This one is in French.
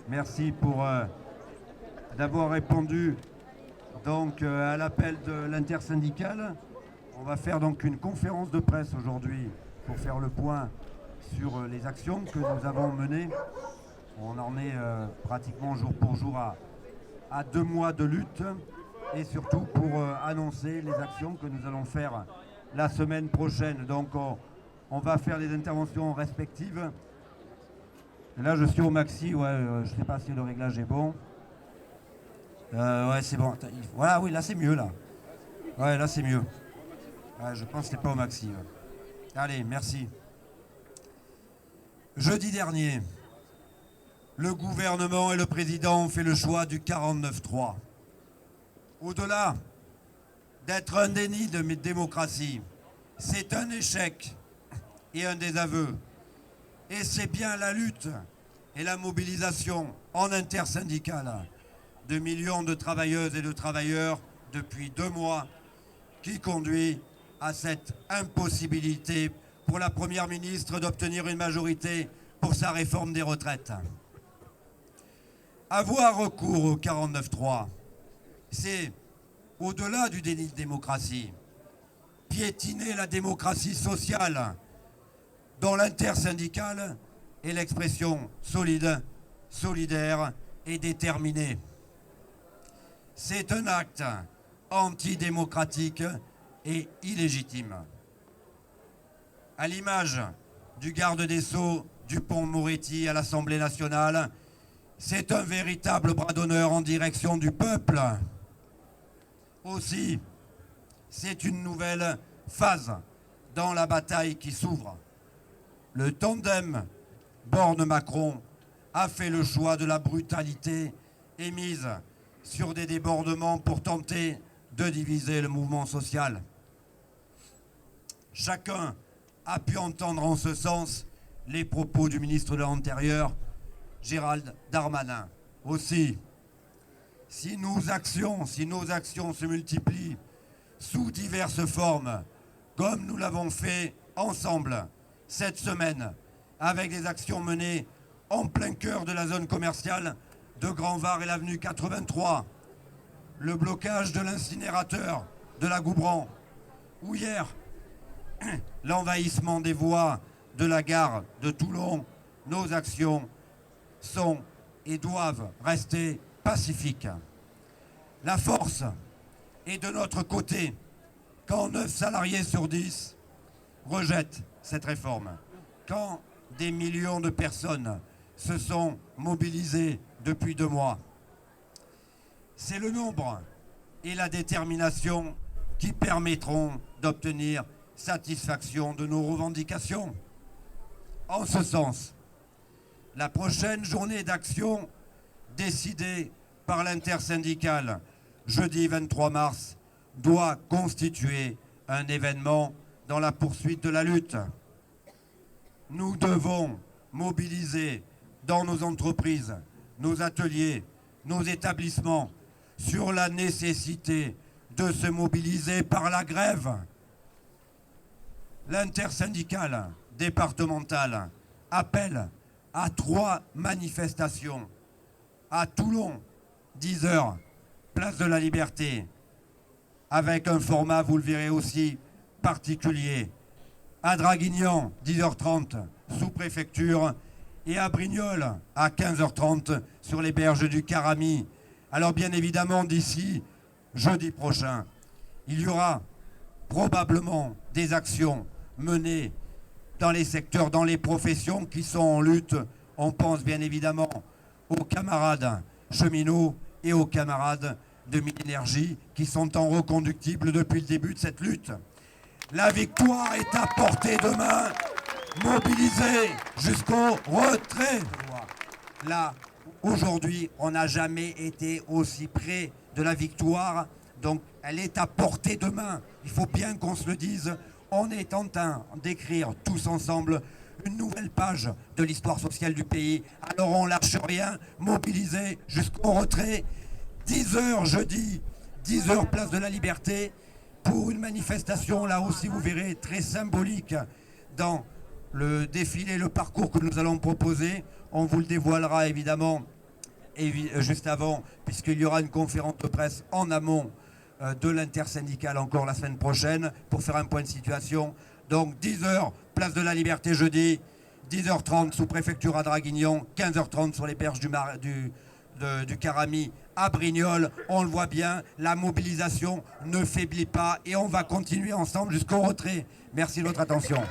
Merci pour d'avoir répondu donc à l'appel de l'intersyndicale. On va faire donc une conférence de presse aujourd'hui pour faire le point sur les actions que nous avons menées. On en est pratiquement jour pour jour à 2 mois de lutte et surtout pour annoncer les actions que nous allons faire la semaine prochaine. Donc on va faire des interventions respectives. Là, je suis au maxi, ouais, je sais pas si le réglage est bon. Ouais, c'est bon. Voilà, oui, là, c'est mieux, là. Ouais, là, c'est mieux. Ouais, je pense que c'est pas au maxi. Ouais. Allez, merci. Jeudi dernier, le gouvernement et le président ont fait le choix du 49-3. Au-delà d'être un déni de démocratie, c'est un échec et un désaveu. Et c'est bien la lutte et la mobilisation en intersyndicale de millions de travailleuses et de travailleurs depuis 2 mois qui conduit à cette impossibilité pour la Première ministre d'obtenir une majorité pour sa réforme des retraites. Avoir recours au 49-3, c'est, au-delà du déni de démocratie, piétiner la démocratie sociale dont l'intersyndicale est l'expression solide, solidaire et déterminée. C'est un acte antidémocratique et illégitime. À l'image du garde des Sceaux Dupond-Moretti à l'Assemblée nationale, c'est un véritable bras d'honneur en direction du peuple. Aussi, c'est une nouvelle phase dans la bataille qui s'ouvre. Le tandem Borne-Macron a fait le choix de la brutalité et mise sur des débordements pour tenter de diviser le mouvement social. Chacun a pu entendre en ce sens les propos du ministre de l'Intérieur, Gérald Darmanin. Aussi, si nos actions se multiplient sous diverses formes, comme nous l'avons fait ensemble cette semaine, avec des actions menées en plein cœur de la zone commerciale de Grand Var et l'avenue 83, le blocage de l'incinérateur de la Goubran, ou hier, l'envahissement des voies de la gare de Toulon, nos actions sont et doivent rester pacifiques. La force est de notre côté quand 9 salariés sur 10 rejettent cette réforme, quand des millions de personnes se sont mobilisées depuis 2 mois. C'est le nombre et la détermination qui permettront d'obtenir satisfaction de nos revendications. En ce sens, la prochaine journée d'action décidée par l'intersyndicale jeudi 23 mars doit constituer un événement dans la poursuite de la lutte. Nous devons mobiliser dans nos entreprises, nos ateliers, nos établissements sur la nécessité de se mobiliser par la grève. L'intersyndicale départementale appelle à 3 manifestations. À Toulon, 10 heures, place de la Liberté, avec un format, vous le verrez aussi, particulier. À Draguignan, 10h30, sous-préfecture, et à Brignoles, à 15h30, sur les berges du Carami. Alors bien évidemment, d'ici jeudi prochain, il y aura probablement des actions menées dans les secteurs, dans les professions qui sont en lutte. On pense bien évidemment aux camarades cheminots et aux camarades de Minénergie qui sont en reconductible depuis le début de cette lutte. La victoire est à portée de main, mobilisée jusqu'au retrait. Là, aujourd'hui, on n'a jamais été aussi près de la victoire, donc elle est à portée de main. Il faut bien qu'on se le dise, on est en train d'écrire tous ensemble une nouvelle page de l'histoire sociale du pays. Alors on lâche rien, mobilisé jusqu'au retrait. 10 heures jeudi, 10 heures place de la Liberté, pour une manifestation, là aussi vous verrez, très symbolique dans le défilé, le parcours que nous allons proposer. On vous le dévoilera évidemment juste avant, puisqu'il y aura une conférence de presse en amont de l'intersyndicale encore la semaine prochaine pour faire un point de situation. Donc 10h, place de la Liberté jeudi, 10h30 sous préfecture à Draguignan, 15h30 sur les berges du Carami à Brignoles. On le voit bien, la mobilisation ne faiblit pas et on va continuer ensemble jusqu'au retrait. Merci de votre attention.